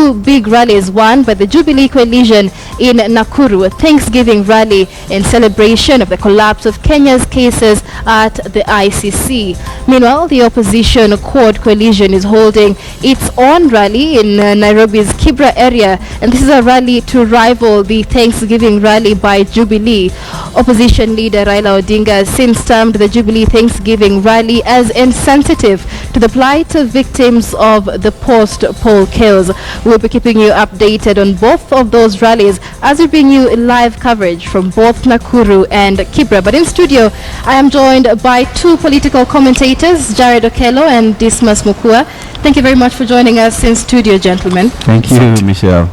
two big rallies, one by the Jubilee Coalition in Nakuru, a Thanksgiving rally in celebration of the collapse of Kenya's cases at the ICC. Meanwhile, the opposition Quad Coalition is holding its own rally in Nairobi's Kibra area, and this is a rally to rival the Thanksgiving rally by Jubilee. Opposition leader Raila Odinga has since termed the Jubilee Thanksgiving rally as insensitive to the plight of victims of the post-poll chaos. We'll be keeping you updated on both of those rallies as we bring you live coverage from both Nakuru and Kibra. But in studio, I am joined by two political commentators, Jared Okello and Dismas Mukua. Thank you very much for joining us in studio, gentlemen. Thank you, Michelle.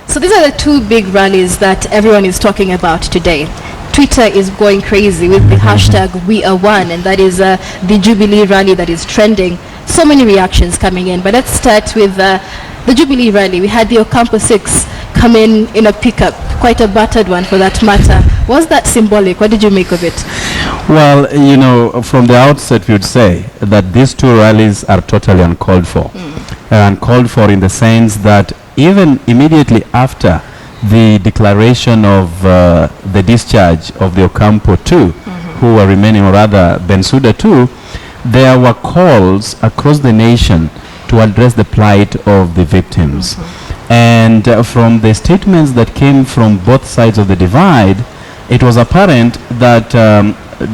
So these are the two big rallies that everyone is talking about today. Twitter is going crazy with the hashtag #WeAreOne, and that is the Jubilee rally that is trending. So many reactions coming in, but let's start with the Jubilee rally. We had the Ocampo 6 come in a pickup, quite a battered one for that matter. Was that symbolic? What did you make of it? Well, you know, from the outset we would say that these two rallies are totally uncalled for. Uncalled for in the sense that even immediately after the declaration of the discharge of the Ocampo 2, who were remaining, or rather Bensouda 2, there were calls across the nation to address the plight of the victims. And from the statements that came from both sides of the divide, it was apparent that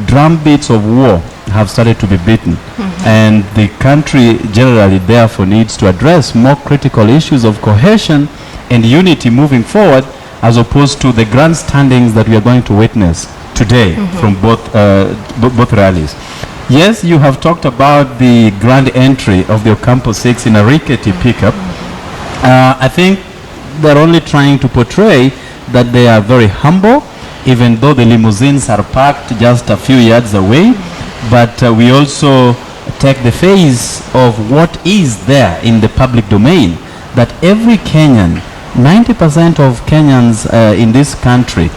drumbeats of war have started to be beaten. And the country generally therefore needs to address more critical issues of cohesion and unity moving forward, as opposed to the grandstandings that we are going to witness today from both rallies. Yes, you have talked about the grand entry of the Ocampo 6 in a rickety pickup. I think they're only trying to portray that they are very humble, even though the limousines are parked just a few yards away. But we also take the phase of what is there in the public domain, that every Kenyan, 90% of Kenyans in this country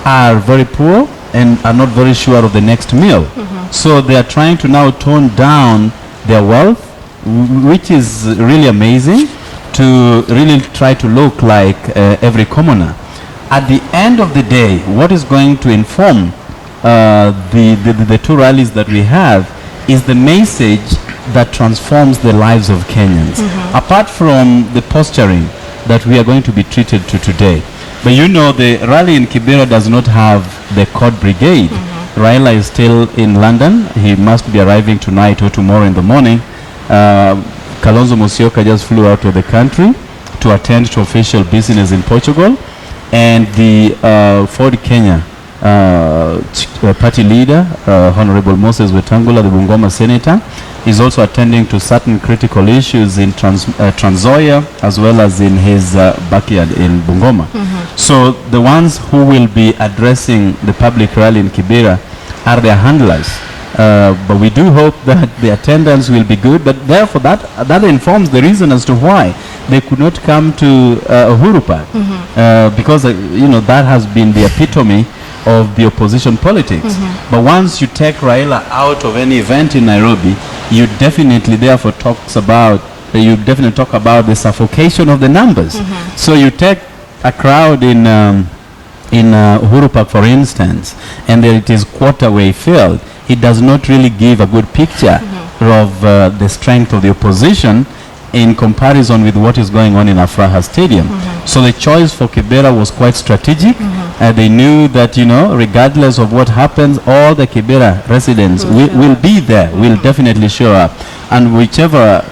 are very poor and are not very sure of the next meal. So they are trying to now tone down their wealth, which is really amazing, to really try to look like every commoner. At the end of the day, what is going to inform the two rallies that we have is the message that transforms the lives of Kenyans. Apart from the posturing that we are going to be treated to today. But you know, the rally in Kibera does not have the court brigade. Raila is still in London. He must be arriving tonight or tomorrow in the morning. Kalonzo Musyoka just flew out of the country to attend to official business in Portugal. And the Ford Kenya party leader, Honorable Moses Wetangula, the Bungoma senator, is also attending to certain critical issues in Trans Nzoia, as well as in his backyard in Bungoma. So the ones who will be addressing the public rally in Kibera are their handlers. But we do hope that the attendance will be good, but therefore that informs the reason as to why they could not come to Uhuru Park, because you know, that has been the epitome of the opposition politics. But once you take Raila out of any event in Nairobi, you definitely therefore talk about the suffocation of the numbers. So you take a crowd in Uhuru Park, for instance, and then it is quarter way filled. It does not really give a good picture of the strength of the opposition in comparison with what is going on in Afraha Stadium. So the choice for Kibera was quite strategic. They knew that, you know, regardless of what happens, all the Kibera residents will be there, will definitely show up. And whichever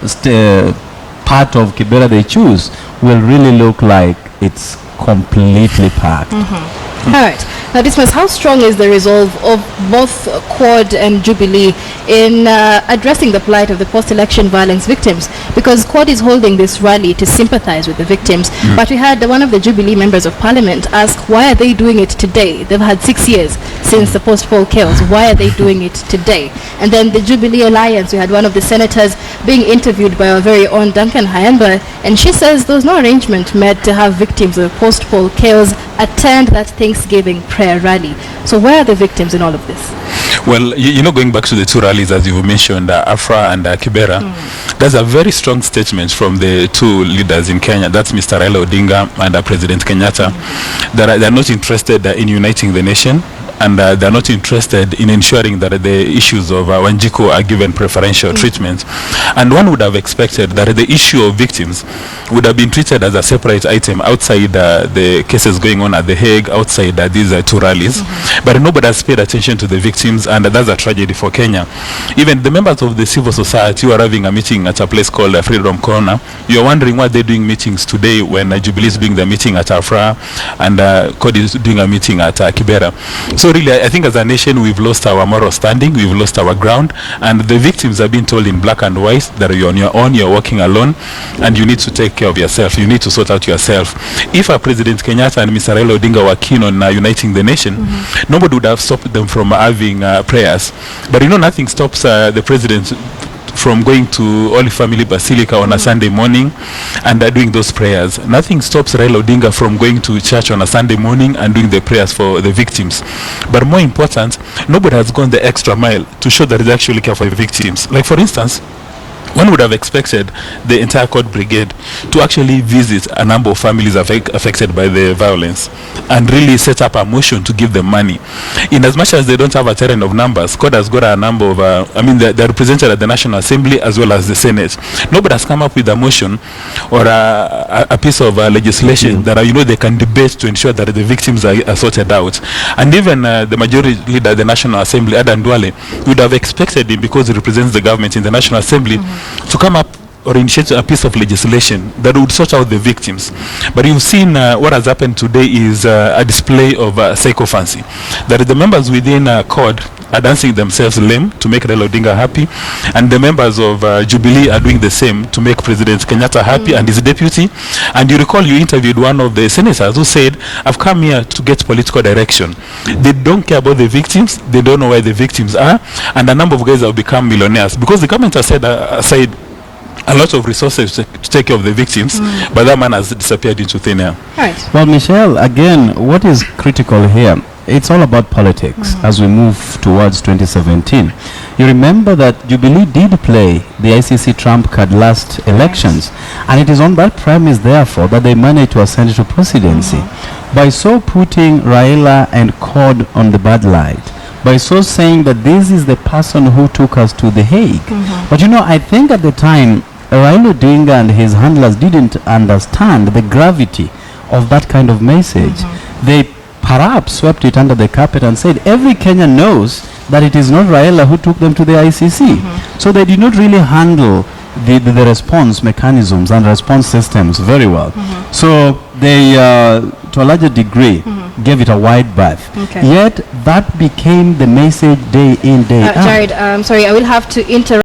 part of Kibera they choose will really look like it's completely packed. All right. Now, Dismas, how strong is the resolve of both Quad and Jubilee in addressing the plight of the post-election violence victims? Because Quad is holding this rally to sympathize with the victims, but we had one of the Jubilee members of parliament ask, why are they doing it today? They've had 6 years since the post-poll chaos. Why are they doing it today? And then the Jubilee Alliance, we had one of the senators being interviewed by our very own Duncan Hayamba, and she says there was no arrangement made to have victims of post-poll chaos attend that Thanksgiving prayer rally. So where are the victims in all of this? Well, going back to the two rallies, as you mentioned, Afra and Kibera, there's a very strong statement from the two leaders in Kenya. That's Mr. Raila Odinga and President Kenyatta. They're not interested in uniting the nation, and they're not interested in ensuring that the issues of Wanjiku are given preferential treatment. And one would have expected that the issue of victims would have been treated as a separate item outside the cases going on at The Hague, outside these two rallies. But nobody has paid attention to the victims, and that's a tragedy for Kenya. Even the members of the civil society who are having a meeting at a place called Freedom Corner, you're wondering why they're doing meetings today when Jubilee is doing the meeting at Afra and CORD is doing a meeting at Kibera. So really, I think as a nation, we've lost our moral standing, we've lost our ground, and the victims have been told in black and white that you're on your own, you're walking alone, and you need to take care of yourself, you need to sort out yourself. If President Kenyatta and Mr. Raila Odinga were keen on uniting the nation, nobody would have stopped them from having prayers. But nothing stops the president from going to Holy Family Basilica on a Sunday morning and doing those prayers. Nothing stops Raila Odinga from going to church on a Sunday morning and doing the prayers for the victims. But more important, nobody has gone the extra mile to show that they actually care for the victims. Like, for instance, one would have expected the entire CORD brigade to actually visit a number of families affected by the violence and really set up a motion to give them money. In as much as they don't have a terrain of numbers, CORD has got a number of, they're represented at the National Assembly as well as the Senate. Nobody has come up with a motion or a piece of legislation that they can debate to ensure that the victims are sorted out. And even the majority leader at the National Assembly, Adan Duale, would have expected him, because he represents the government in the National Assembly, to come up or initiate a piece of legislation that would sort out the victims. But you've seen what has happened today is a display of sycophancy. That the members within CORD are dancing themselves lame to make Raila Odinga happy, and the members of Jubilee are doing the same to make President Kenyatta happy and his deputy. And you recall you interviewed one of the senators who said, I've come here to get political direction. They don't care about the victims, they don't know where the victims are, and a number of guys have become millionaires because the government has set aside a lot of resources to take care of the victims, but that man has disappeared into thin air. Right. Well, Michelle, again, what is critical here, it's all about politics as we move towards 2017. You remember that Jubilee did play the ICC trump card last elections, and it is on that premise, therefore, that they managed to ascend to presidency. By so putting Raila and CORD on the bad light, by so saying that this is the person who took us to The Hague. But I think at the time, Raila Odinga and his handlers didn't understand the gravity of that kind of message. They perhaps swept it under the carpet and said, every Kenyan knows that it is not Raila who took them to the ICC. So they did not really handle the response mechanisms and response systems very well. So they, to a larger degree, gave it a wide berth. Yet that became the message day in, day out. Jared, sorry, I will have to interrupt.